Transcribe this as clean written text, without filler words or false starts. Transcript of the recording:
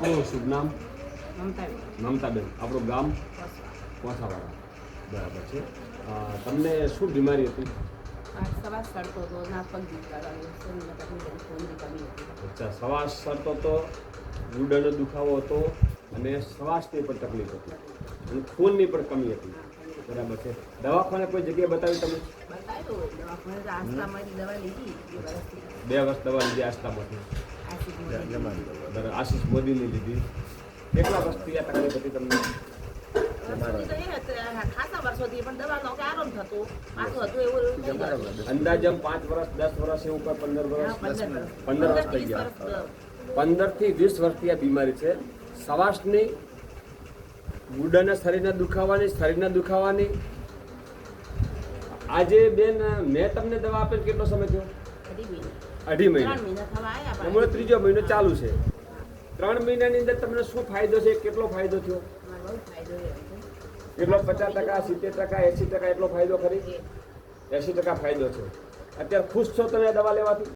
આપણું શુભ નામ? મમતાબેન. મમતાબેન. આપણું ગામ? કોસાવાડા. બરાબર છે. તમને શું બીમારી હતી? સવાસ સડતો હતો, ના પગ દુખતા અચ્છા, શ્વાસ સરતો હતો, ગુડાનો દુખાવો હતો અને શ્વાસની પણ તકલીફ હતી અને ખૂનની પણ કમી હતી. બરાબર છે. દવાખાને કોઈ જગ્યાએ બતાવી તમે? આસ્થામાંથી દવા લીધી 2 વર્ષ દવા લીધી આસ્થામાંથી. બરાબર. આશીષ મોદીની લીધી. કેટલા વર્ષથી આ તકલીફ હતી તમને? ખાસા વર્ષોથી પણ દવાનો આરામ થતો માથું હતું એવું અંદાજે 5 વર્ષ 10 વર્ષ એવું કોઈ 15 વર્ષ 15 વર્ષ થઈ ગયા. 15 થી 20 વર્ષથી આ બીમારી છે. શ્વાસની, ગુડાના શરીરના દુખાવાની. આજે બેન મેં તમને દવા આપેલ કેટલો સમય થયો? 2.5 મહિના. હમણાં 3જો મહિનો ચાલુ છે. 3 મહિનાની અંદર તમને શું ફાયદો છે? કેટલો ફાયદો થયો? કેટલો? 50%, 70%, 80% એટલો ફાયદો ખરી? 80% ફાયદો છે. અત્યારે ખુશ છો તમે દવા લેવાથી?